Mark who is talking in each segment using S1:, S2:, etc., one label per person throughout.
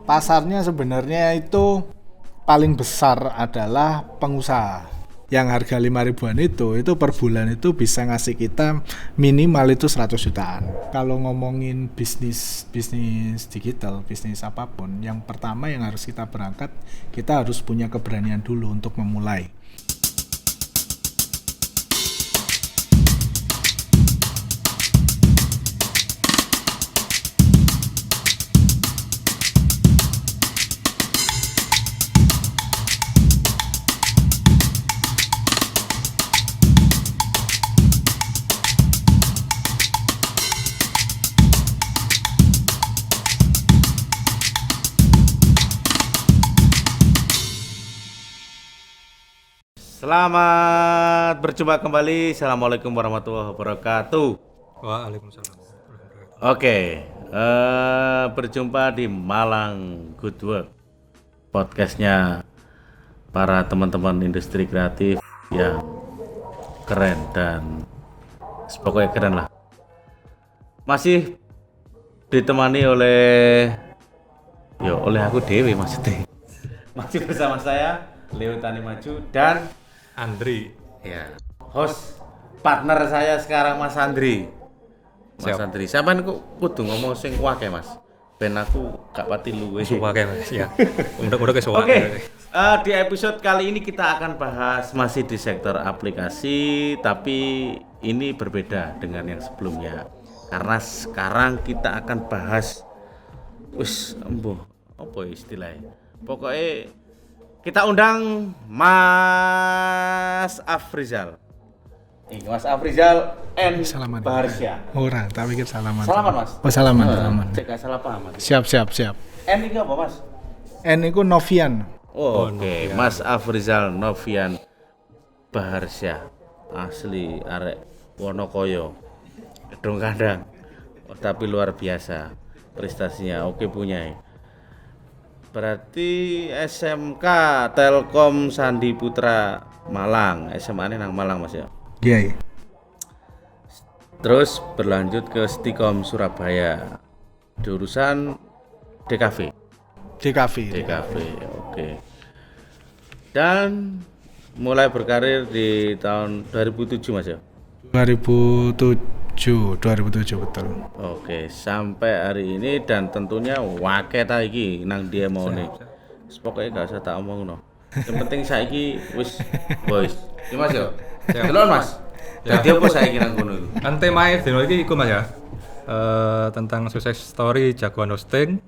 S1: pasarnya sebenarnya itu paling besar adalah pengusaha. Yang harga 5 ribuan itu per bulan itu bisa ngasih kita minimal itu 100 jutaan. Kalau ngomongin bisnis digital, bisnis apapun, yang pertama yang harus kita berangkat, kita harus punya keberanian dulu untuk memulai.
S2: Selamat berjumpa kembali. Assalamualaikum warahmatullahi wabarakatuh.
S3: Waalaikumsalam.
S2: Oke, berjumpa di Malang Good Work, podcastnya para teman-teman industri kreatif yang keren dan pokoknya keren lah. Masih ditemani oleh aku Dewi maksudnya. Masih bersama saya Leo Tani Maju dan
S3: Andri.
S2: ya, host partner saya sekarang Mas Andri. Mas Andri, sampean kok kudu ngomong sing wake Mas. Ben aku gak pati luwe.
S3: Suwake Mas, ya. Udah ke suwake.
S2: Oke. Di episode kali ini kita akan bahas masih di sektor aplikasi, tapi ini berbeda dengan yang sebelumnya. Karena sekarang kita akan bahas apa istilahnya? Pokoknya kita undang Mas Afrizal. Mas Afrizal N.
S1: Salaman.
S2: Baharsya.
S1: Ora, tak pikir salaman.
S2: Salaman Mas.
S1: Oh, salaman.
S2: Cek gak salah paham Mas.
S1: Siap.
S2: N ini apa Mas?
S1: N itu Novian.
S2: Oke. Mas Afrizal Novian Baharsya. Asli arek Wonokoyo. Gedung Kandang. Tapi luar biasa prestasinya. Oke punya. Berarti SMK Telkom Sandi Putra Malang. SMA-nya nang Malang Mas ya.
S1: Iya.
S2: Terus berlanjut ke Stikom Surabaya. Jurusan DKV. Oke. Dan mulai berkarir di tahun 2007 Mas ya. 2007 betul. Oke, sampai hari ini dan tentunya wake ta iki nang dia mau nih. Pokoknya gak usah tak omong no. Yang penting saiki wis boys. Iki Mas yo. Delon Mas. Dadi apa saiki nang kono iku?
S3: Kan temae dino iki iku Mas ya. Tentang sukses story jagoan hosting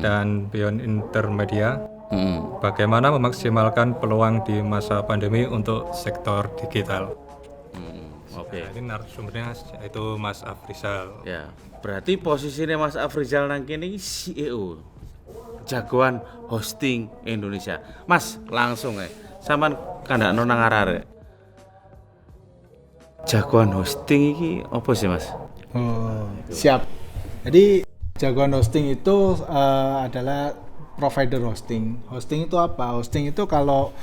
S3: dan Beyond Intermedia. Bagaimana memaksimalkan peluang di masa pandemi untuk sektor digital.
S2: Oke.
S3: Nah, ini narasumbernya itu Mas Afrizal.
S2: Ya, berarti posisinya Mas Afrizal nang kene iki CEO. Jagoan hosting Indonesia. Mas, langsung sampean kandakno nang arek. Jagoan hosting iki apa sih, Mas?
S1: Oh, siap. Jadi jagoan hosting itu adalah provider hosting. Hosting itu apa? Hosting itu kalau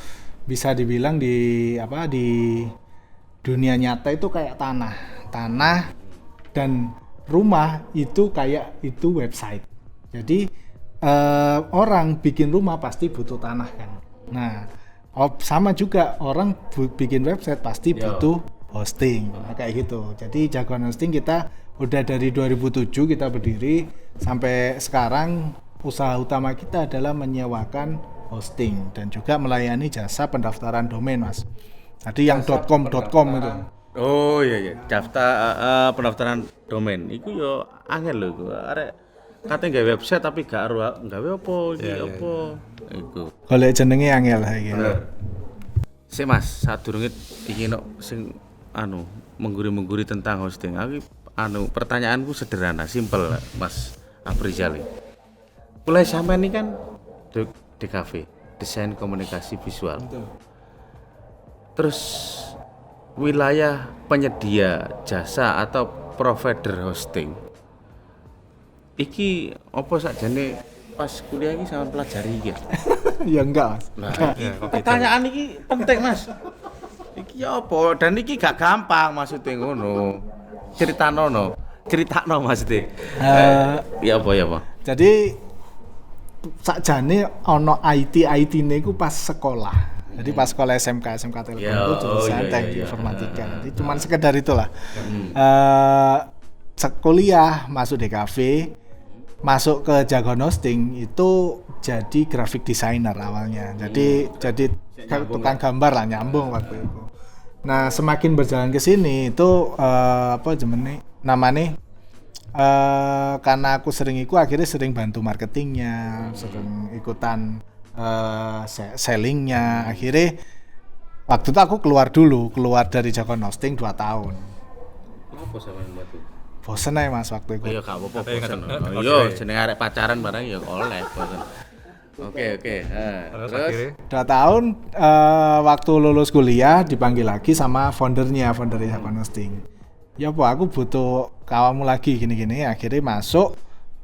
S1: bisa dibilang di dunia nyata itu kayak tanah dan rumah itu kayak itu website. Jadi orang bikin rumah pasti butuh tanah kan. Nah, sama juga orang bikin website pasti butuh hosting. Nah, kayak gitu. Jadi jagoan hosting kita udah dari 2007 kita berdiri sampai sekarang. Usaha utama kita adalah menyewakan hosting dan juga melayani jasa pendaftaran domain, Mas. Tadi yang .com itu.
S2: Oh iya. Pendaftaran domain. Iku yo angel lho iku. Arek kate gawe website tapi gak gawe apa iki apa. Iku.
S1: Golek jenenge angel iki.
S2: Sik Mas, sadurunge iki sing mengguri-mengguri tentang hosting. Pertanyaanku sederhana, simpel Mas Afrizal. Mulai sampean ini kan DKV, desain komunikasi visual.
S1: Betul.
S2: Terus wilayah penyedia jasa atau provider hosting iki apa sakjane pas kuliah iki sama pelajari iki?
S1: Ya enggak, Mas.
S2: Nah, pertanyaan iki penting Mas. Iki apa? Dan iki gak gampang maksudnya ngono. Critakno maksudnya. Ya apa?
S1: Jadi sakjane ono IT-ne iku pas sekolah. Jadi pas sekolah SMK Telkom itu jurusan teknik informatika. Jadi cuman sekedar itulah. Kuliah masuk DKV, masuk ke Jagoan Hosting itu jadi graphic designer awalnya. Jadi tukang gambar lah, nyambung waktu itu. Nah, semakin berjalan ke sini itu namanya karena aku sering akhirnya sering bantu marketingnya, sering ikutan sellingnya. Akhirnya waktu itu aku keluar dari Jagoan Hosting 2 tahun.
S2: Apa sampean batu?
S1: Bosen aja Mas waktu itu.
S2: Ya gak apa-apa bosen. Yo jeneng arek pacaran barang ya oleh bosen. Oke. Terus
S1: 2 tahun waktu lulus kuliah dipanggil lagi sama foundernya Jagoan Hosting. Ya apa aku butuh kawamu lagi gini-gini. Akhirnya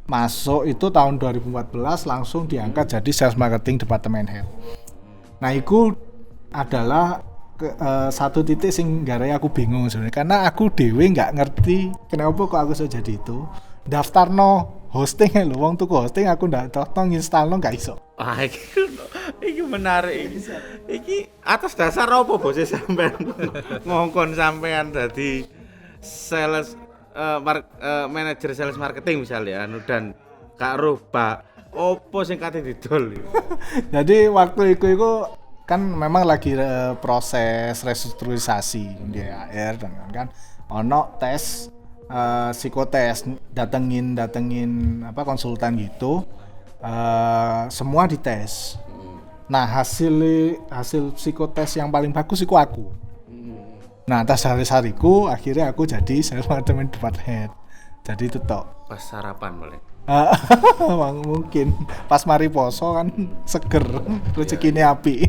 S1: masuk itu tahun 2014 langsung diangkat jadi sales marketing department head. Nah itu adalah satu titik sing gara aku bingung sebenarnya karena aku dewe nggak ngerti kenapa kok aku bisa jadi itu. Daftar hosting lho, wong tuku hosting aku ndak install nggak iso.
S2: Iki menarik. Iki atas dasar apa bose sampean ngongkon sampean dadi sales manajer sales marketing misalnya dan gak rubah opo sing kate didol.
S1: Jadi waktu itu kan memang lagi proses restrukturisasi di AR dan kan ono tes psikotes datengin konsultan gitu, semua dites. Nah hasil psikotes yang paling bagus itu aku. Nah atas hari-hariku akhirnya aku jadi sales management department head. Jadi itu tok.
S2: Pas sarapan boleh.
S1: Mungkin pas mari poso kan seger, rezekinya api.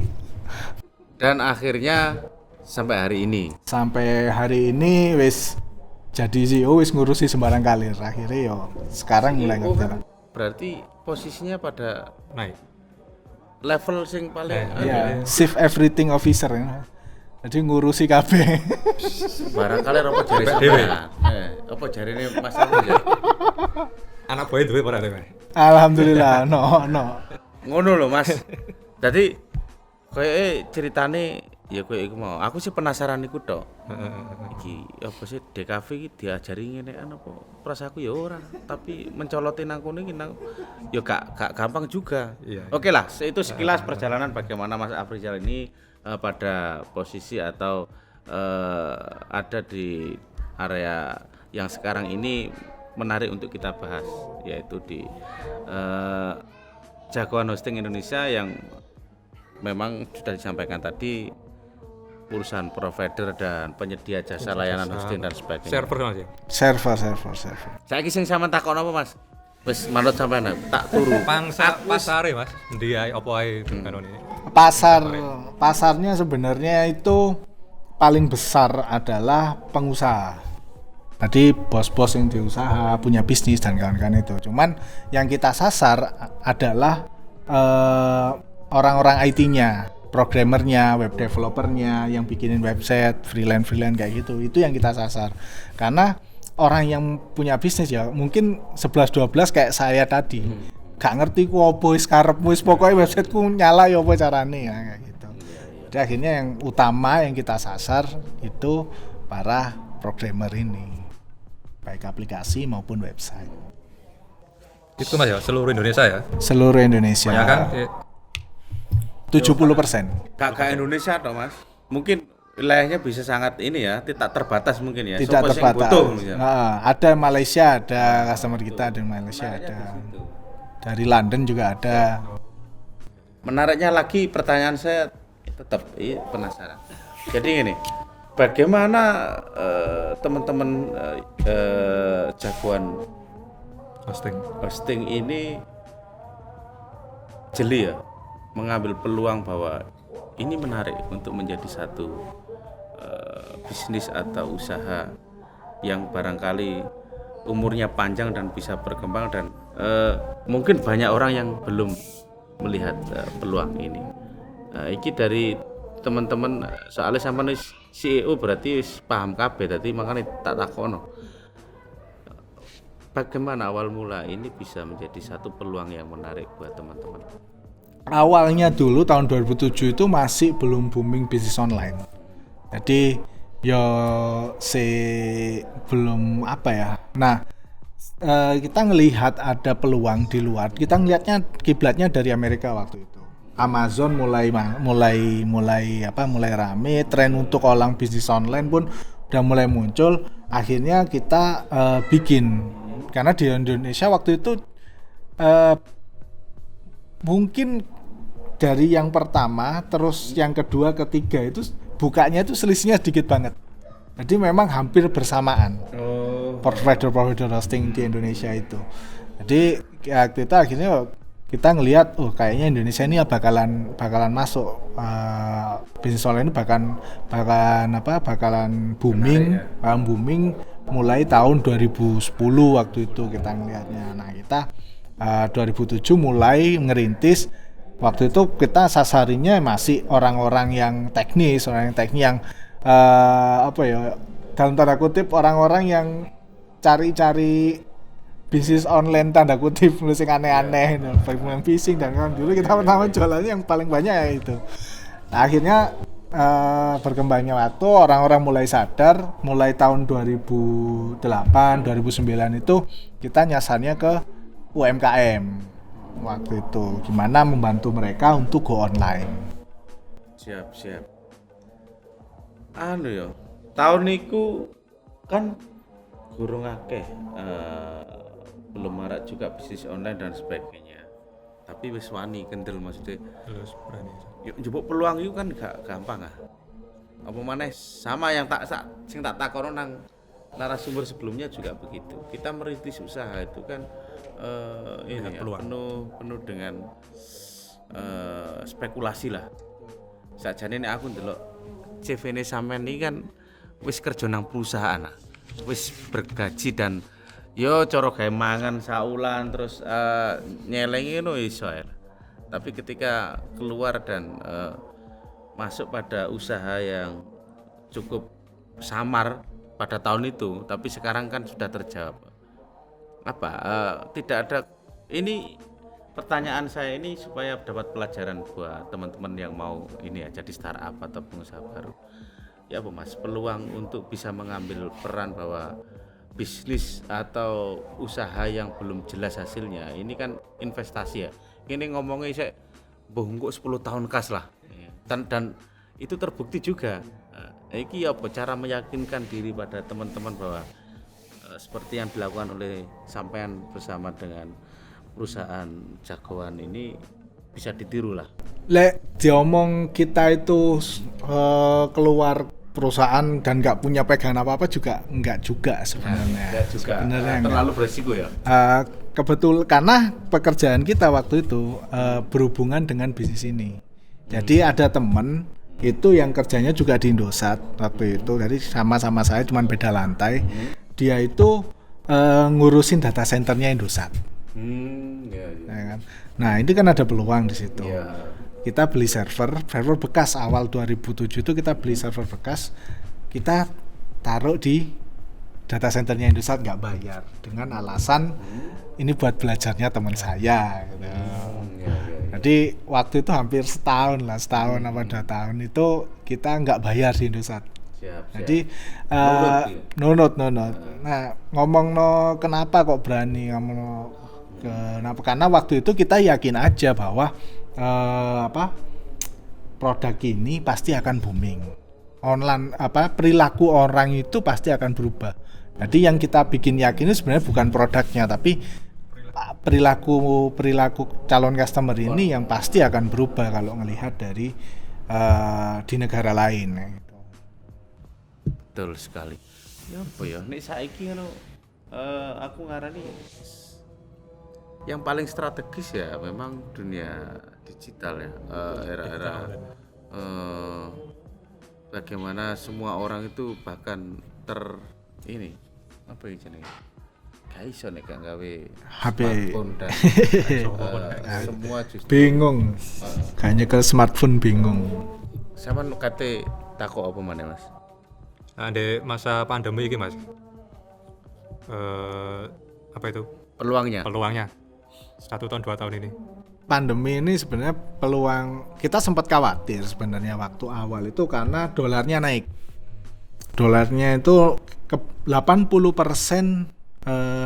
S2: Dan akhirnya sampai hari ini wis jadi CEO, wis ngurusi sembarang kalir. Akhirnya yo sekarang mulai ngerti lah. Berarti posisinya pada
S3: naik
S2: level sing paling
S1: Chief Everything Officer ya. Jadi ngurusi kabeh.
S2: Barangkali apa jari sampean. Apa jarine Mas Arif ya?
S3: anak boy duwe ora dewe.
S1: Alhamdulillah, no.
S2: Ngono lho Mas. Dadi koyo ceritane ya koyo iku mau. Aku sih penasaran iku tok. Iki apa sih DKV iki diajari ngene kan apa? Prasaku ya ora, tapi mencoloti nang kono iki nang ya gak gampang juga. Oke lah, itu sekilas perjalanan bagaimana Mas Afrizal ini pada posisi atau ada di area yang sekarang ini menarik untuk kita bahas, yaitu di Jagoan Hosting Indonesia yang memang sudah disampaikan tadi perusahaan provider dan penyedia jasa layanan hosting dan sebagainya.
S1: Server.
S2: Saiki sing sampean takon apa Mas? Wis manut sampean tak turu.
S3: Pasare Mas, endi ae apa ae kanone.
S1: Pasarnya sebenarnya itu paling besar adalah pengusaha. Tadi bos-bos yang diusaha, punya bisnis dan kawan-kawan itu. Cuman yang kita sasar adalah orang-orang IT-nya, programmernya, web developernya, yang bikinin website, freelance kayak gitu. Itu yang kita sasar. Karena orang yang punya bisnis ya mungkin 11-12 kayak saya tadi. Gak ngerti ku opo wis karep wis pokoke websiteku nyala ya apa carane ya kayak gitu. Jadi akhirnya yang utama yang kita sasar itu para programmer ini. Baik aplikasi maupun website.
S3: Itu Mas ya, seluruh Indonesia ya?
S1: Seluruh Indonesia.
S3: Ya kan?
S1: 70%.
S2: Kakak Indonesia toh Mas. Mungkin wilayahnya bisa sangat ini ya, tidak terbatas mungkin ya.
S1: Tidak terbatas. Ada Malaysia, ada customer kita ada Malaysia, ada. Dari London juga ada.
S2: Menariknya lagi pertanyaan saya tetap penasaran. Jadi gini, bagaimana teman-teman Jagoan hosting ini jeli ya mengambil peluang bahwa ini menarik untuk menjadi satu bisnis atau usaha yang barangkali umurnya panjang dan bisa berkembang dan mungkin banyak orang yang belum melihat peluang ini. Iki dari teman-teman soalnya sampai CEO berarti paham kabeh, tadi makanya tak takono. bagaimana awal mula ini bisa menjadi satu peluang yang menarik buat teman-teman?
S1: Awalnya dulu tahun 2007 itu masih belum booming bisnis online. Jadi ya belum apa ya. Nah, kita ngelihat ada peluang di luar. Kita ngelihatnya kiblatnya dari Amerika waktu itu. Amazon mulai rame, tren untuk orang bisnis online pun udah mulai muncul. Akhirnya kita bikin, karena di Indonesia waktu itu mungkin dari yang pertama terus yang kedua ketiga itu bukanya itu selisihnya sedikit banget. Jadi memang hampir bersamaan provider hosting di Indonesia itu. Jadi ya, kita akhirnya kita ngelihat kayaknya Indonesia ini bakalan masuk bisnis online ini bakalan booming, booming mulai tahun 2010 waktu itu kita ngelihatnya. Nah, kita 2007 mulai ngerintis. Waktu itu kita sasarinya masih orang-orang yang teknis yang dalam tanda kutip orang-orang yang cari bisnis online tanda kutip sing aneh-aneh, yang phishing dan kan dulu kita pertama jualannya yang paling banyak ya itu. Nah, akhirnya berkembangnya waktu orang-orang mulai sadar, mulai tahun 2008, 2009 itu kita nyasarnya ke UMKM. Waktu itu gimana membantu mereka untuk go online.
S2: Siap. Ya, tahun niku kan gurung akeh, belum marak juga bisnis online dan sebagainya. Tapi wis wani kendel maksudnya.
S3: Terus berani.
S2: Yuk njupuk peluang itu kan gak gampang ah. Apa maneh sama yang tak takono nang narasumber sebelumnya juga begitu. Kita merintis usaha itu kan ini ya, penuh dengan spekulasi lah. Sakjane nek aku ndelok CV-ne sampean iki kan wis kerja nang perusahaan, wis bergaji dan yo cara gawe mangan saulan terus nyelengi ngono iso ya. Tapi ketika keluar dan masuk pada usaha yang cukup samar pada tahun itu, tapi sekarang kan sudah terjawab. Tidak ada, ini pertanyaan saya ini supaya dapat pelajaran buat teman-teman yang mau ini ya jadi startup atau pengusaha baru. Ya Bu Mas, peluang untuk bisa mengambil peran bahwa bisnis atau usaha yang belum jelas hasilnya ini kan investasi ya. Ini ngomongnya saya bungkuk 10 tahun kas lah. Dan itu terbukti juga. Iki apa cara meyakinkan diri pada teman-teman bahwa seperti yang dilakukan oleh sampean bersama dengan perusahaan jagoan ini bisa ditiru lah.
S1: Diomong kita itu keluar perusahaan dan nggak punya pegangan apa-apa juga nggak juga sebenarnya.
S2: Sebenarnya terlalu beresiko ya.
S1: Kebetul karena pekerjaan kita waktu itu berhubungan dengan bisnis ini. Jadi ada teman itu yang kerjanya juga di Indosat waktu itu. Jadi sama-sama saya cuman beda lantai. Dia itu ngurusin data centernya Indosat. Ya kan? Nah, ini kan ada peluang di situ. Kita beli server bekas awal 2007 itu kita beli server bekas, kita taruh di data centernya Indosat nggak bayar dengan alasan ini buat belajarnya teman saya gitu. Jadi waktu itu hampir setahun apa 2 tahun itu kita nggak bayar di Indosat. Jadi nunut. Nah, kenapa kok berani ngomong kenapa? Karena waktu itu kita yakin aja bahwa produk ini pasti akan booming. Online perilaku orang itu pasti akan berubah. Jadi yang kita bikin yakin sebenarnya bukan produknya tapi perilaku calon customer ini yang pasti akan berubah kalau ngelihat dari di negara lain.
S2: Betul sekali. Ya apa ya? Nek saiki ngono aku ngarani yang paling strategis ya memang dunia digital ya, era-era bagaimana semua orang itu bahkan ini apa ya jenenge? Gak iso nek gak gawe
S1: HP
S2: smartphone dan semua justru
S1: bingung. Kayaknya ke smartphone bingung.
S2: Sampeyan kate takok apa maneh Mas?
S3: Nah, di masa pandemi ini Mas, apa itu
S2: Peluangnya.
S3: peluangnya 1 tahun 2 tahun ini?
S1: Pandemi ini sebenarnya peluang, kita sempat khawatir sebenarnya waktu awal itu karena dolarnya naik. Dolarnya itu ke 80%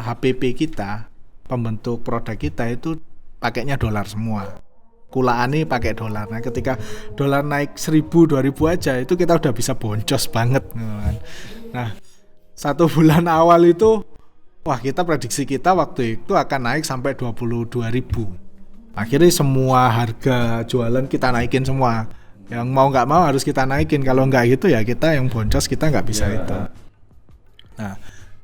S1: HPP kita, pembentuk produk kita itu pakainya dolar semua. Kulaane pakai dolar. Nah, ketika dolar naik 1000 2000 aja itu kita udah bisa boncos banget gitu kan. Nah, 1 bulan awal itu wah, kita prediksi kita waktu itu akan naik sampai 22.000. Akhirnya semua harga jualan kita naikin semua. Yang mau nggak mau harus kita naikin. Kalau nggak gitu ya kita yang boncos, kita nggak bisa itu. Nah,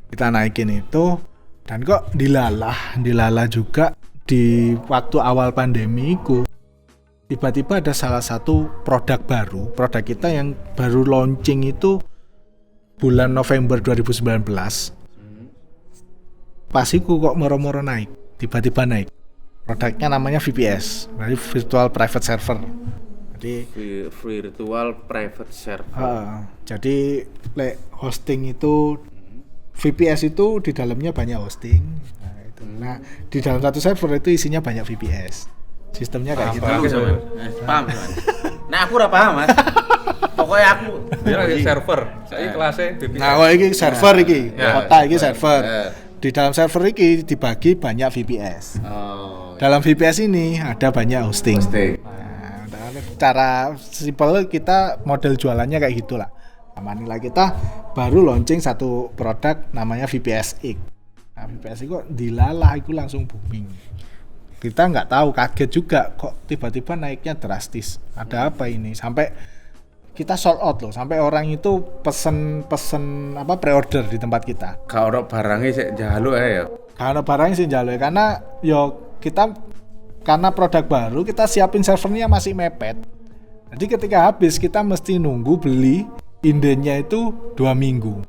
S1: kita naikin itu dan kok dilalah juga di waktu awal pandemi itu. Tiba-tiba ada salah satu produk baru, produk kita yang baru launching itu bulan November 2019. Pas itu kok moro-moro naik, tiba-tiba naik. Produknya namanya VPS, jadi Virtual Private Server. Jadi
S2: Virtual Private Server.
S1: Jadi hosting itu VPS itu di dalamnya banyak hosting. Nah, di dalam satu server itu isinya banyak VPS. Sistemnya kayak gitu.
S2: Paham. Nah, aku ora paham, Mas. Pokoknya aku
S3: Ini server, saya kelasnya VPS.
S1: Nah, kalau ini server iki, kota iki server.
S2: Ya.
S1: Di dalam server ini dibagi banyak VPS.
S2: Oh.
S1: Dalam VPS ini ada banyak hosting. Nah, cara simpel kita model jualannya kayak gitulah. Nah, Manila kita baru launching satu produk namanya VPS-X. Nah, VPS kok dilalah itu langsung booming. Kita nggak tahu, kaget juga kok tiba-tiba naiknya drastis. Ada apa ini? Sampai kita sold out loh, sampai orang itu pesen pre-order di tempat kita.
S2: Kalau barangnya sik njaluk ae ya.
S1: Karena barangnya sih jalur karena kita karena produk baru kita siapin servernya masih mepet. Jadi ketika habis kita mesti nunggu beli indenya itu 2 minggu.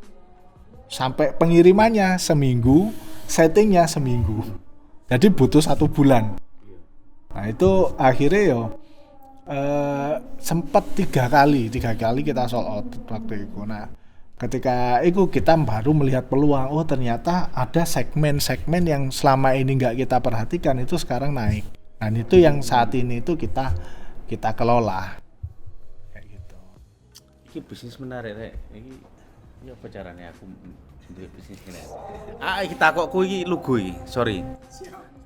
S1: Sampai pengirimannya seminggu, settingnya seminggu. Jadi butuh 1 bulan. Nah itu akhirnya sempat 3 kali kita sold out waktu itu. Nah ketika itu kita baru melihat peluang, oh ternyata ada segmen-segmen yang selama ini nggak kita perhatikan itu sekarang naik. Dan itu yang saat ini itu kita kelola kayak gitu.
S2: Ini bisnis menarik rek. Ini apa caranya aku duwe bisnis ini? Kita takokku iki lugu iki. Sorry.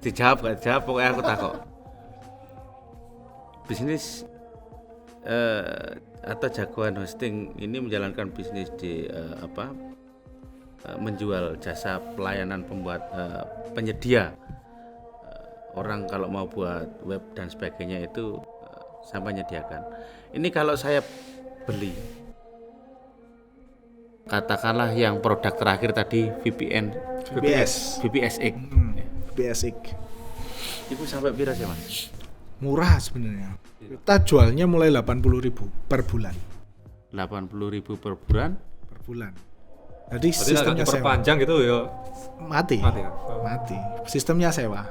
S2: Dijawab gak dijawab pokoknya aku takok. Bisnis atau jagoan hosting ini menjalankan bisnis di menjual jasa pelayanan pembuat penyedia orang kalau mau buat web dan sebagainya itu sampai menyediakan. Ini kalau saya beli katakanlah yang produk terakhir tadi VPS-X.
S1: VPS-X.
S2: Itu sampai pira sih Mas?
S1: Murah sebenarnya. Kita jualnya mulai 80.000 per bulan.
S2: 80.000 per bulan?
S1: Per bulan. Jadi
S3: berarti
S1: sistemnya sewa.
S3: Perpanjang gitu ya.
S1: Mati.
S3: Ya? Oh.
S1: Mati. Sistemnya sewa.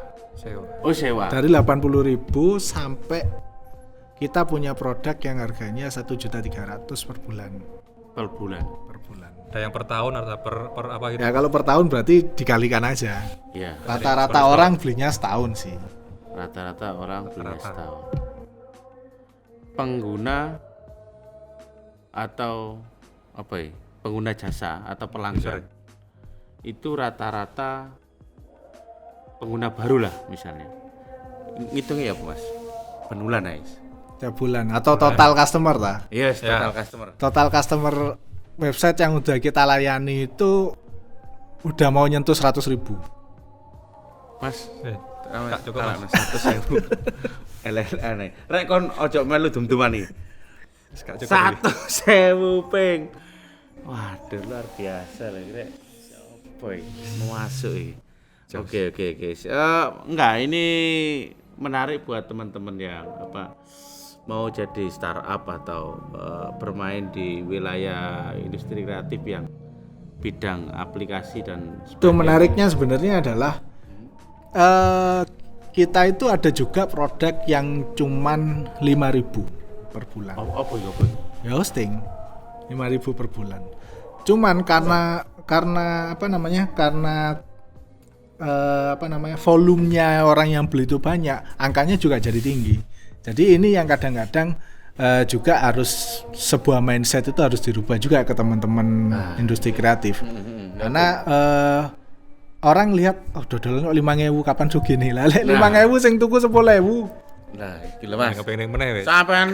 S2: Oh, sewa.
S1: Dari 80.000 sampai kita punya produk yang harganya 1.300.000 per bulan.
S2: Per bulan.
S1: Per bulan.
S3: Ada yang per tahun atau per apa gitu?
S1: Ya kalau per tahun berarti dikalikan aja.
S2: Iya.
S1: Rata-rata orang belinya setahun sih.
S2: Rata-rata orang beli setahun. Pengguna atau apa ya? Pengguna jasa atau pelanggan itu rata-rata pengguna baru lah misalnya. Ngitungnya ya Mas? Penulan guys.
S1: Tiap bulan atau total customer lah.
S2: Yes, total customer.
S1: Total customer website yang udah kita layani itu udah mau nyentuh 100.000.
S2: Mas,
S3: tak cukup Mas.
S2: 100.000. Aneh. Rek kon ojo melu dum-duman iki. 100.000 ping. Waduh luar biasa lho rek. Apa iki? Masuk iki. Oke. Enggak, ini menarik buat teman-teman yang mau jadi startup atau bermain di wilayah industri kreatif yang bidang aplikasi dan sebagainya.
S1: Itu menariknya sebenarnya adalah kita itu ada juga produk yang cuman 5.000 per bulan.
S2: Apa?
S1: Ya hosting 5.000 per bulan. Cuman karena volumenya orang yang beli itu banyak, angkanya juga jadi tinggi. Jadi ini yang kadang-kadang juga harus sebuah mindset itu harus dirubah juga ke teman-teman industri kreatif. Karena orang lihat dodolan kok 5.000 kapan sugih lah. Lek 5.000 sing tuku 10.000.
S2: Nah, gila Mas.
S3: Kepengen meneh wis.
S2: Sampean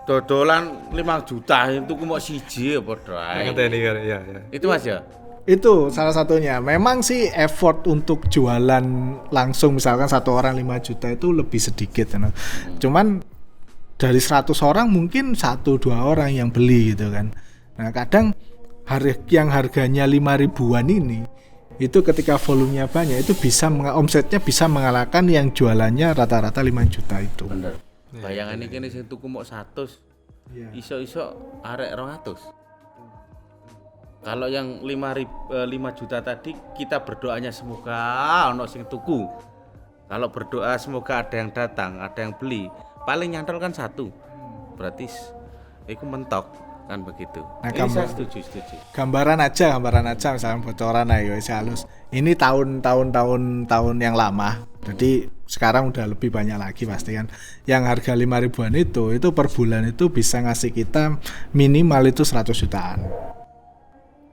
S2: dodolan 5 juta itu ku mau siji ya padha ae.
S3: Ngeteni ya.
S2: Itu Mas ya.
S1: Itu salah satunya. Memang sih effort untuk jualan langsung misalkan satu orang 5 juta itu lebih sedikit. Cuman dari 100 orang mungkin 1-2 orang yang beli gitu kan. Nah kadang yang harganya 5.000-an ini itu ketika volumenya banyak itu bisa omsetnya bisa mengalahkan yang jualannya rata-rata 5 juta itu.
S2: Bener. Bayangan ini sing tuku mok 100. Iso-iso arek 200. Kalau yang 5 juta tadi kita berdoanya semoga ono sing tuku. Kalau berdoa semoga ada yang datang, ada yang beli. Paling nyantol kan 1. Berarti itu mentok kan begitu.
S1: Nah,
S2: saya setuju.
S1: Gambaran aja misalnya bocoran ayo halus. Ini tahun yang lama. Jadi sekarang udah lebih banyak lagi pasti kan. Yang harga 5.000-an itu per bulan itu bisa ngasih kita minimal itu 100 jutaan.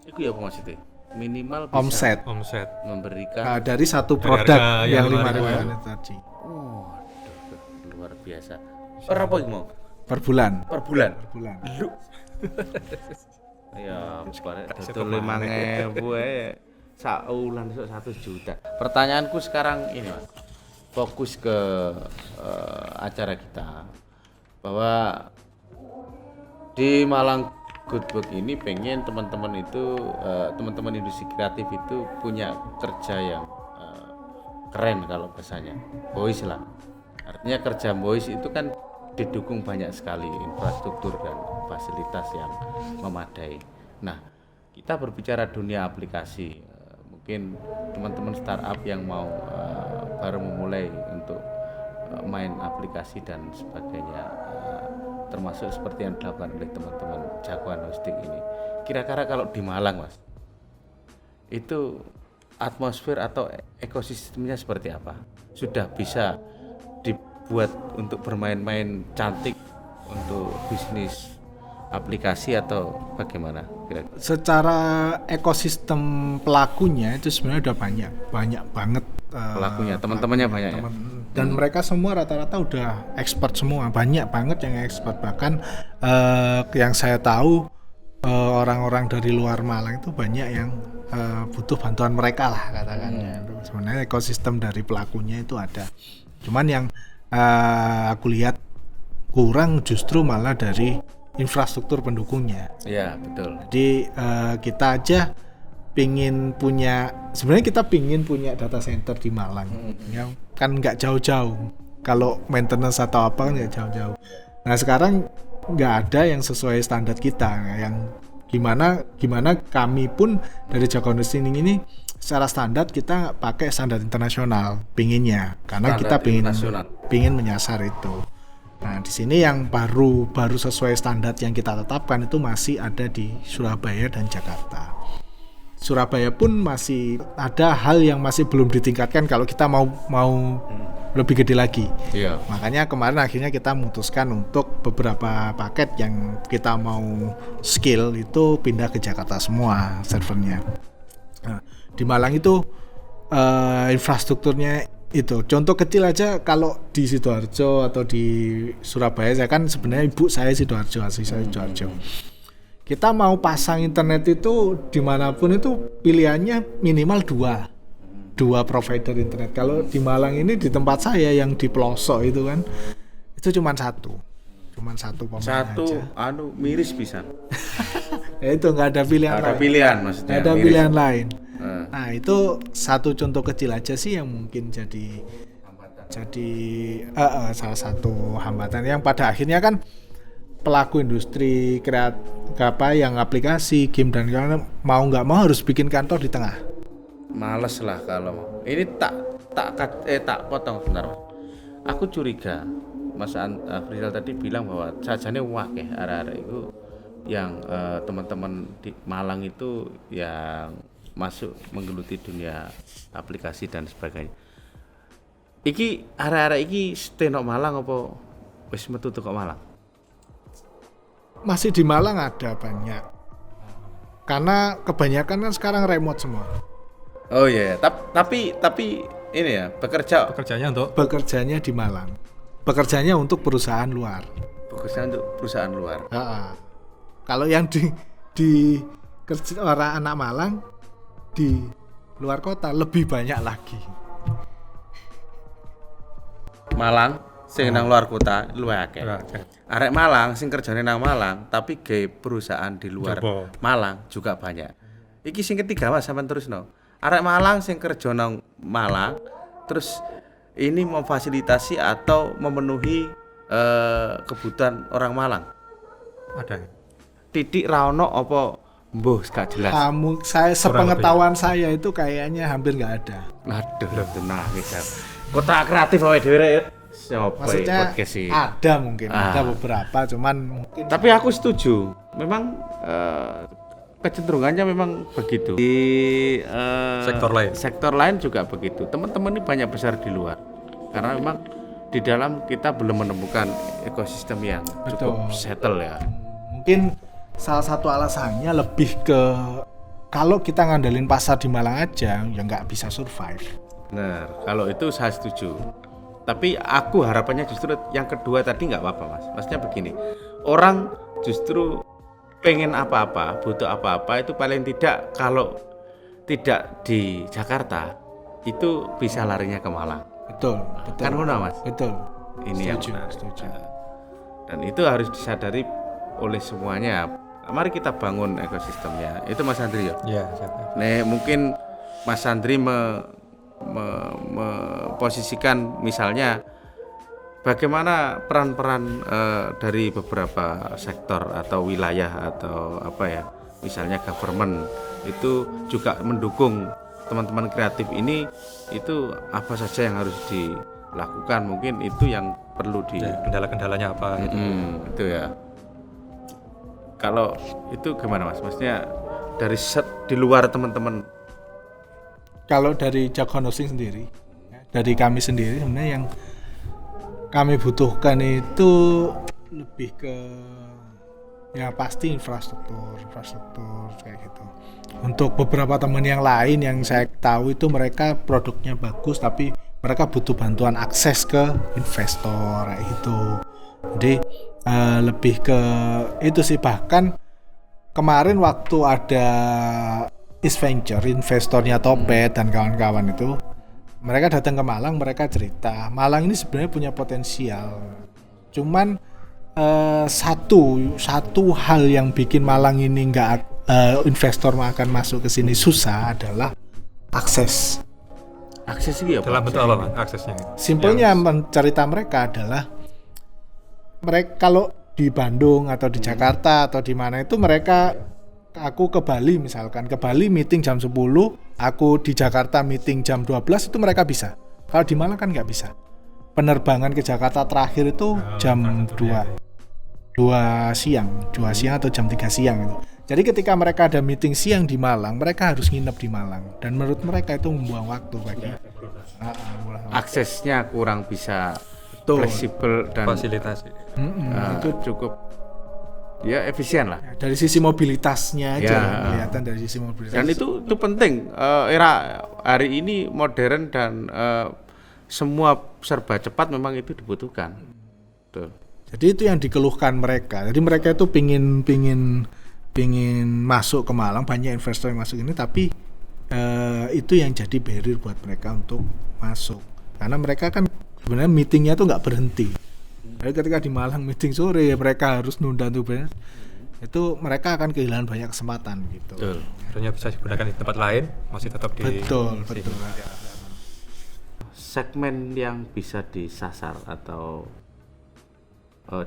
S2: Itu ya apa maksudnya? Minimal bisa
S3: Omset
S2: memberikan
S1: dari satu produk yang 5.000-an itu tadi.
S2: Luar biasa. Berapa mau?
S1: Per bulan.
S2: Lu. Ya, betul 5.000 saulan 1 juta. Pertanyaanku sekarang ini, Mas. Fokus ke acara kita bahwa di Malang Good Book ini pengen teman-teman industri kreatif itu punya kerja yang keren kalau bahasanya. Boys lah. Artinya kerja boys itu kan didukung banyak sekali infrastruktur dan fasilitas yang memadai. Nah, kita berbicara dunia aplikasi, mungkin teman-teman startup yang mau baru memulai untuk main aplikasi dan sebagainya, termasuk seperti yang dilakukan oleh teman-teman jagoan hosting ini. Kira-kira kalau di Malang, Mas, itu atmosfer atau ekosistemnya seperti apa? Sudah bisa dibuat untuk bermain-main cantik untuk bisnis aplikasi atau bagaimana kira-kira?
S1: Secara ekosistem pelakunya itu sebenarnya udah banyak banget
S2: pelakunya, teman-temannya banyak ya.
S1: Dan mereka semua rata-rata udah expert semua, banyak banget yang expert. Bahkan yang saya tahu orang-orang dari luar Malang itu banyak yang butuh bantuan mereka lah katakannya. Sebenarnya ekosistem dari pelakunya itu ada. Cuman yang aku lihat kurang justru malah dari infrastruktur pendukungnya.
S2: Iya, betul.
S1: Jadi kita aja sebenarnya kita pingin punya data center di Malang. Yang kan nggak jauh-jauh. Kalau maintenance atau apa kan nggak jauh-jauh. Nah sekarang nggak ada yang sesuai standar kita. Yang gimana kami pun dari Jagoan Hosting ini secara standar kita pakai standar internasional pinginnya karena
S2: standar
S1: kita pingin menyasar itu. Nah di sini yang baru sesuai standar yang kita tetapkan itu masih ada di Surabaya dan Jakarta. Surabaya pun masih ada hal yang masih belum ditingkatkan kalau kita mau lebih gede lagi.
S2: Iya.
S1: Makanya kemarin akhirnya kita memutuskan untuk beberapa paket yang kita mau scale itu pindah ke Jakarta semua servernya. Nah, di Malang itu infrastrukturnya itu contoh kecil aja. Kalau di Sidoarjo atau di Surabaya, saya kan sebenarnya ibu saya Sidoarjo, asli saya Sidoarjo. Kita mau pasang internet itu dimanapun itu pilihannya minimal dua provider internet. Kalau di Malang ini di tempat saya yang di pelosok itu kan itu cuma satu pemain aja.
S2: Miris pisan.
S1: Ya itu nggak ada pilihan lain.
S2: Maksudnya.
S1: Nggak ada pilihan lain. Nah itu satu contoh kecil aja sih yang mungkin jadi salah satu hambatan yang pada akhirnya kan pelaku industri yang aplikasi game dan karena mau nggak mau harus bikin kantor di tengah.
S2: Males lah kalau ini tak potong sebentar. Aku curiga Mas Afrizal tadi bilang bahwa sajane wakeh arek-arek itu yang teman-teman di Malang itu yang masuk menggeluti dunia aplikasi dan sebagainya. Iki arek-arek iki stay nang Malang apa wis metu teko Malang?
S1: Masih di Malang ada banyak. Karena kebanyakan kan sekarang remote semua.
S2: Oh iya, tapi ini ya
S3: Pekerjaannya untuk
S1: Bekerjanya di Malang. Bekerjanya untuk perusahaan luar.
S2: bekerja untuk perusahaan luar.
S1: Kalau yang di kerja orang anak Malang di luar kota lebih banyak lagi.
S2: Malang sing nang luar kota luwih akeh.
S3: Oke.
S2: Arek Malang sing kerjane nang Malang tapi gawe perusahaan di luar
S3: Jopo.
S2: Malang juga banyak. Iki sing ketiga Mas sampean terusno. Arek Malang sing kerja nang Malang terus ini memfasilitasi atau memenuhi kebutuhan orang Malang.
S3: Ada.
S2: Titik ra ono apa mbuh gak jelas.
S1: Saya sepengetahuan saya itu kayaknya hampir nggak ada.
S2: Aduh, tenang misal. Kota kreatif awake dhewe rek. Siapa
S1: Maksudnya
S2: podcast sih?
S1: ada mungkin, ada beberapa, cuman mungkin.
S2: Tapi aku setuju. Memang kecenderungannya memang begitu. Di sektor lain juga begitu. Teman-teman ini banyak besar di luar. Karena memang di dalam kita belum menemukan ekosistem yang cukup settle ya.
S1: Mungkin salah satu alasannya lebih ke kalau kita ngandelin pasar di Malang aja ya nggak bisa survive.
S2: Benar, kalau itu saya setuju. Tapi aku harapannya justru yang kedua tadi nggak apa-apa Mas. Maksudnya begini, orang justru pengen apa-apa, butuh apa-apa itu paling tidak kalau tidak di Jakarta itu bisa larinya ke Malang.
S1: Betul.
S2: Kan ngono Mas.
S1: Betul.
S2: Ini
S1: Setuju,
S2: yang
S1: setuju.
S2: Dan itu harus disadari oleh semuanya. Mari kita bangun ekosistemnya. Itu Mas Andri ya.
S3: Iya, siap.
S2: Mungkin Mas Andri memposisikan misalnya bagaimana peran-peran dari beberapa sektor atau wilayah atau apa ya, misalnya government itu juga mendukung teman-teman kreatif ini, itu apa saja yang harus dilakukan, mungkin itu yang perlu
S3: Kendala-kendalanya apa gitu.
S2: Itu ya. Kalau itu gimana Mas? Maksudnya dari di luar teman-teman.
S1: Kalau dari Jagoan Hosting sendiri, dari kami sendiri sebenarnya yang kami butuhkan itu lebih ke ya pasti infrastruktur kayak gitu. Untuk beberapa teman yang lain yang saya tahu itu mereka produknya bagus tapi mereka butuh bantuan akses ke investor kayak gitu. Jadi lebih ke itu sih, bahkan kemarin waktu ada East Venture, investornya Topet dan kawan-kawan itu, mereka datang ke Malang, mereka cerita Malang ini sebenarnya punya potensial. Cuman satu hal yang bikin Malang ini investor akan masuk ke sini susah adalah akses.
S2: Akses ini ya
S3: Dalam bentuk apa Mas aksesnya?
S1: Simpelnya cerita mereka adalah mereka kalau di Bandung atau di Jakarta atau di mana itu aku ke Bali misalkan, ke Bali meeting jam 10, aku di Jakarta meeting jam 12 itu mereka bisa. Kalau di Malang kan nggak bisa. Penerbangan ke Jakarta terakhir itu jam 2 siang atau jam 3 siang itu. Jadi ketika mereka ada meeting siang di Malang, mereka harus nginep di Malang dan menurut mereka itu membuang waktu bagi
S2: aksesnya kurang bisa fleksibel dan
S3: fasilitasi.
S2: itu cukup ya efisien lah.
S1: Dari sisi mobilitasnya aja kelihatan dari sisi mobilitas.
S2: Dan itu penting. Era hari ini modern dan semua serba cepat memang itu dibutuhkan. Betul.
S1: Jadi itu yang dikeluhkan mereka. Jadi mereka itu pingin masuk ke Malang, banyak investor yang masuk ini, tapi itu yang jadi barrier buat mereka untuk masuk. Karena mereka kan sebenarnya meetingnya tuh nggak berhenti. Jadi ketika di Malang meeting sore, mereka harus nunda tuh itu mereka akan kehilangan banyak kesempatan gitu.
S2: Betul.
S3: Harusnya bisa digunakan di tempat lain, masih tetap di
S1: Betul.
S2: Segmen yang bisa disasar atau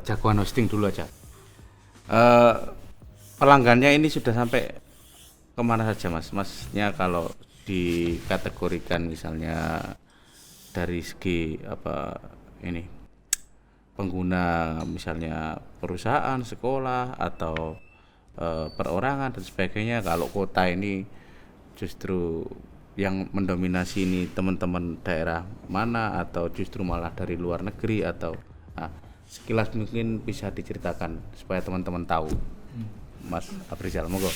S2: Jagoan Hosting dulu aja. Pelanggannya ini sudah sampai kemana saja Mas? Masnya kalau dikategorikan misalnya dari segi pengguna misalnya perusahaan, sekolah atau perorangan dan sebagainya. Kalau kota ini justru yang mendominasi ini teman-teman daerah mana atau justru malah dari luar negeri atau sekilas mungkin bisa diceritakan supaya teman-teman tahu. Mas Afrizal, monggo.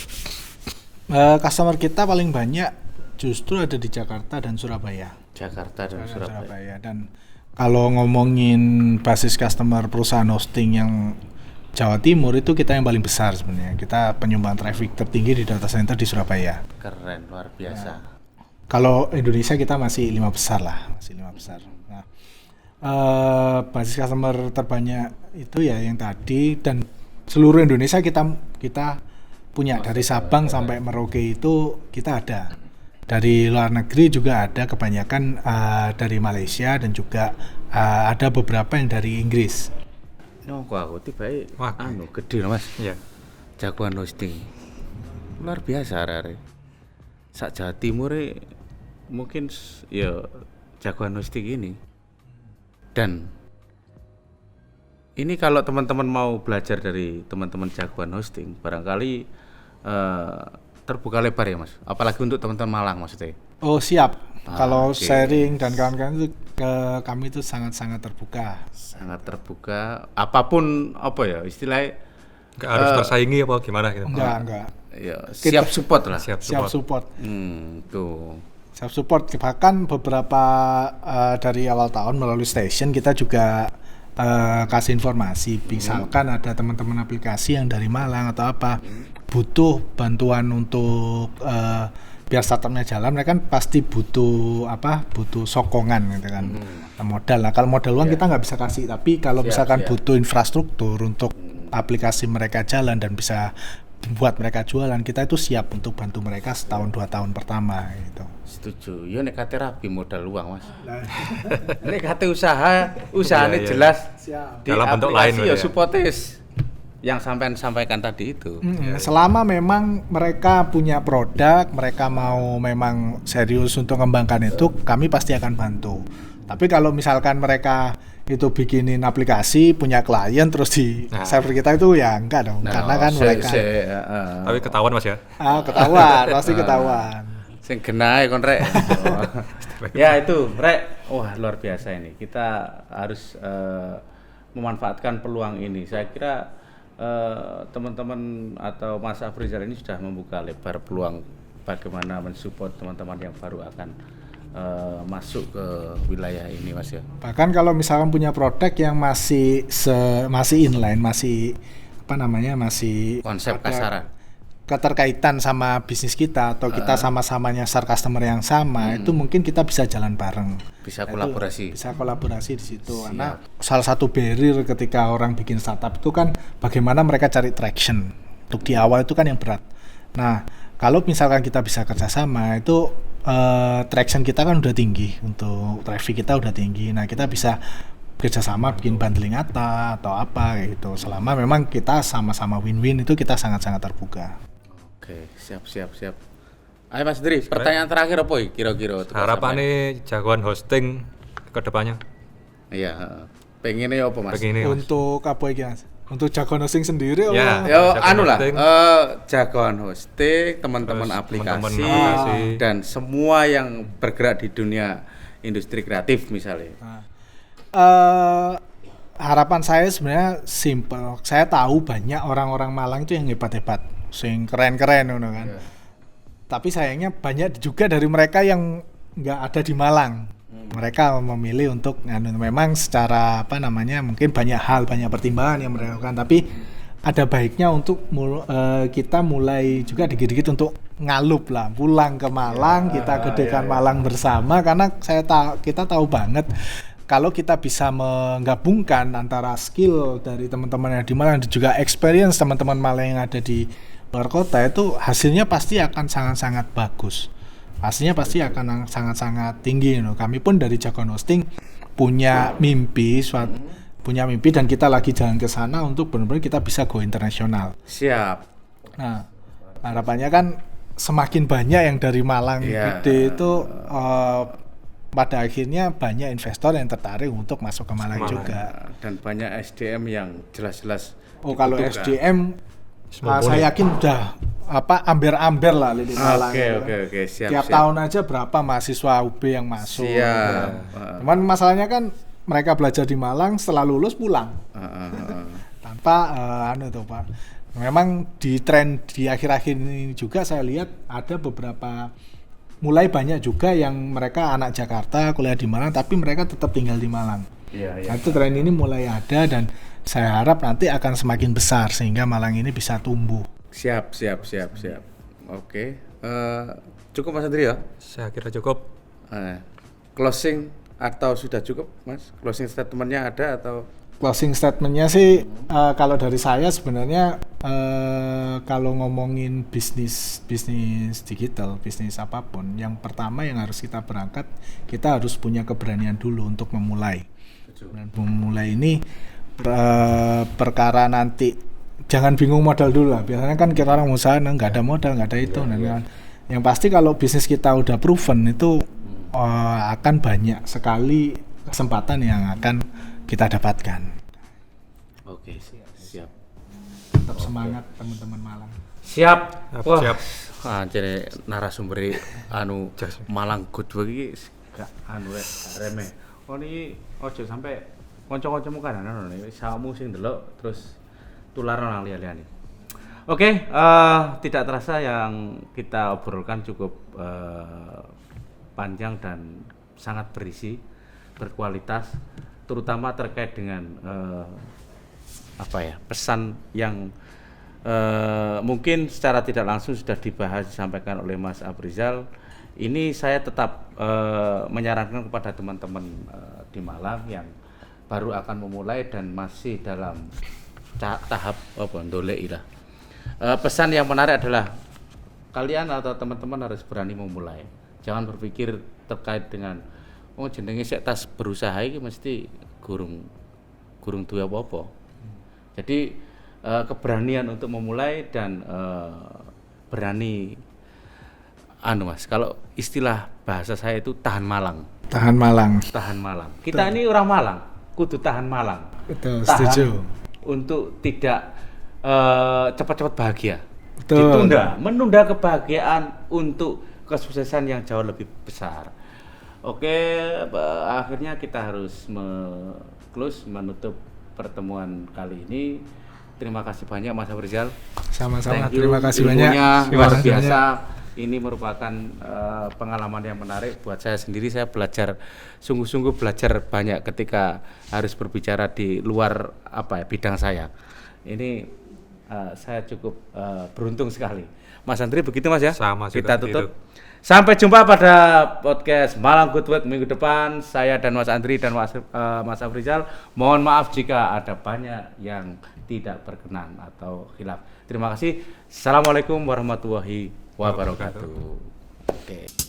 S1: Customer kita paling banyak justru ada di Jakarta dan Surabaya.
S2: Jakarta dan Surabaya.
S1: Dan kalau ngomongin basis customer perusahaan hosting yang Jawa Timur itu kita yang paling besar sebenarnya. Kita penyumbang traffic tertinggi di data center di Surabaya.
S2: Keren, luar biasa.
S1: Kalau Indonesia kita masih 5 besar lah, masih 5 besar. Nah, basis customer terbanyak itu ya yang tadi, dan seluruh Indonesia kita punya dari Sabang sampai Merauke itu kita ada. Dari luar negeri juga ada, kebanyakan dari Malaysia dan juga ada beberapa yang dari Inggris.
S2: Kok aku tiba-tiba gede loh Mas.
S3: Iya.
S2: Jagoan hosting. Luar biasa arek. Sak Jawa Timur mungkin ya jagoan hosting ini. Dan ini kalau teman-teman mau belajar dari teman-teman jagoan hosting, barangkali terbuka lebar ya Mas. Apalagi untuk teman-teman Malang maksudnya.
S1: Oh siap. Kalau sharing dan kawan-kawan itu kami itu sangat-sangat terbuka.
S2: Sangat terbuka. Apapun apa ya istilahnya.
S3: Nggak harus tersaingi apa gimana gitu.
S1: Enggak.
S2: Ya, siap support lah.
S3: Siap
S1: Siap support.
S2: Tuh.
S1: Siap support. Bahkan beberapa dari awal tahun melalui station kita juga kasih informasi. Misalkan ada teman-teman aplikasi yang dari Malang atau apa butuh bantuan untuk biar startupnya jalan, mereka kan pasti butuh sokongan gitu kan, modal. Nah kalau modal uang kita nggak bisa kasih, tapi kalau misalkan butuh infrastruktur untuk aplikasi mereka jalan dan bisa buat mereka jualan, kita itu siap untuk bantu mereka setahun 2 tahun pertama gitu.
S2: Setuju. Ya nek kate rapi modal uang Mas. Nek kate usahane jelas
S1: Siap.
S2: di
S3: dalam bentuk
S2: aplikasi
S3: lain
S2: ya supportis yang sampean sampaikan tadi itu.
S1: Selama memang mereka punya produk, mereka mau memang serius untuk mengembangkan itu, kami pasti akan bantu. Tapi kalau misalkan mereka itu bikinin aplikasi, punya klien terus di server kita itu ya enggak dong, karena kan mereka
S3: Tapi ketahuan Mas ya.
S1: ketahuan, pasti ketahuan.
S2: Sing genahe kon rek. Ya itu, rek. Wah, luar biasa ini. Kita harus memanfaatkan peluang ini. Saya kira teman-teman atau Mas Afrizal ini sudah membuka lebar peluang bagaimana mensupport teman-teman yang baru akan masuk ke wilayah ini Mas ya.
S1: Bahkan kalau misalkan punya produk yang masih inline, masih masih
S2: Konsep kasaran.
S1: keterkaitan sama bisnis kita atau kita sama-sama nyasar customer yang sama, itu mungkin kita bisa jalan bareng.
S2: Bisa kolaborasi.
S1: Bisa kolaborasi di situ. Karena salah satu barrier ketika orang bikin startup itu kan bagaimana mereka cari traction. Untuk di awal itu kan yang berat. Nah, kalau misalkan kita bisa kerjasama itu traction kita kan udah tinggi, untuk traffic kita udah tinggi. Nah, kita bisa kerjasama bikin bundling atau apa gitu. Selama memang kita sama-sama win-win, itu kita sangat-sangat terbuka.
S2: Oke, siap. Ayo Mas Dri, pertanyaan terakhir apa kira-kira?
S3: Harapannya jagoan hosting ke depannya.
S2: Iya, pengennya apa Mas?
S1: Untuk apa iki Mas? Untuk jagoan hosting sendiri
S3: Ya.
S2: Yo
S3: Jagoan
S2: lah,
S3: hosting.
S2: jagoan hosting, teman-teman
S3: Terus
S2: aplikasi,
S3: teman-teman
S2: dan semua yang bergerak di dunia industri kreatif misalnya.
S1: Harapan saya sebenarnya simple. Saya tahu banyak orang-orang Malang itu yang hebat-hebat, sing keren-keren kan. Tapi sayangnya banyak juga dari mereka yang nggak ada di Malang. Mereka memilih untuk memang secara mungkin banyak pertimbangan yang mereka lakukan, tapi ada baiknya untuk kita mulai juga dikit-dikit untuk ngalup lah, pulang ke Malang, kita gedekan Malang bersama, karena kita tahu banget kalau kita bisa menggabungkan antara skill dari teman-teman yang di Malang dan juga experience teman-teman Malang yang ada di luar kota, itu hasilnya pasti akan sangat-sangat bagus. Pastinya pasti akan sangat-sangat tinggi. Kami pun dari Jagoan Hosting punya mimpi dan kita lagi jalan ke sana untuk benar-benar kita bisa go internasional.
S2: Siap.
S1: Nah, harapannya kan semakin banyak yang dari Malang gede itu pada akhirnya banyak investor yang tertarik untuk masuk ke Malang juga.
S2: Dan banyak SDM yang jelas-jelas
S1: kalau SDM Saya yakin udah amber-amber lah lilin malang.
S2: Oke, siap.
S1: Tiap tahun aja berapa mahasiswa UB yang masuk.
S2: Siap.
S1: Cuman masalahnya kan mereka belajar di Malang, setelah lulus pulang. Tanpa Pak. Memang di tren di akhir-akhir ini juga saya lihat ada beberapa, mulai banyak juga yang mereka anak Jakarta kuliah di Malang tapi mereka tetap tinggal di Malang. Nah, itu tren ini mulai ada dan saya harap nanti akan semakin besar sehingga Malang ini bisa tumbuh.
S2: Siap. Oke. Cukup Mas Andri ya?
S3: Saya kira cukup.
S2: Closing atau sudah cukup Mas? Closing statementnya ada atau?
S1: Closing statementnya sih kalau dari saya sebenarnya kalau ngomongin bisnis digital, bisnis apapun, yang pertama yang harus kita harus punya keberanian dulu untuk memulai. Dan memulai ini perkara nanti jangan bingung modal dulu lah. Biasanya kan kita orang usaha nggak ada modal, nggak ada itu. Yang pasti kalau bisnis kita udah proven itu akan banyak sekali kesempatan yang akan kita dapatkan.
S2: Oke, siap.
S1: Tetap semangat teman-teman Malang.
S2: Siap. Wah,
S3: Siap.
S2: Jadi narasumber Malang Good iki gak remeh. Oh niki ojo sampai kanca-kancamu kan samu sing delok terus tularan nang liya-liyane. Oke, tidak terasa yang kita obrolkan cukup panjang dan sangat berisi, berkualitas, terutama terkait dengan pesan yang mungkin secara tidak langsung sudah dibahas disampaikan oleh Mas Afrizal. Ini saya tetap menyarankan kepada teman-teman di Malang yang baru akan memulai dan masih dalam tahap ndoleki lah. Pesan yang menarik adalah kalian atau teman-teman harus berani memulai. Jangan berpikir terkait dengan jenenge sik tas berusaha iki mesti gurung duwe apa-apa. Jadi keberanian untuk memulai dan berani Mas, kalau istilah bahasa saya itu tahan Malang. Kita ini orang Malang, kudu tahan Malang.
S1: Betul, setuju.
S2: Untuk tidak cepat-cepat bahagia.
S1: Betul.
S2: Menunda kebahagiaan untuk kesuksesan yang jauh lebih besar. Oke, akhirnya kita harus menutup pertemuan kali ini. Terima kasih banyak Mas Afrizal.
S1: Sama-sama, terima kasih banyak.
S2: Luar biasa. Ini merupakan pengalaman yang menarik buat saya sendiri. Saya sungguh-sungguh belajar banyak ketika harus berbicara di luar bidang saya. Ini saya cukup beruntung sekali. Mas Andri, begitu Mas ya?
S3: Sama juga.
S2: Kita tutup. Sampai jumpa pada podcast Malang Good Week minggu depan. Saya dan Mas Andri dan Mas Afrizal. Mohon maaf jika ada banyak yang tidak berkenan atau khilaf. Terima kasih. Assalamualaikum warahmatullahi wabarakatuh. Oke.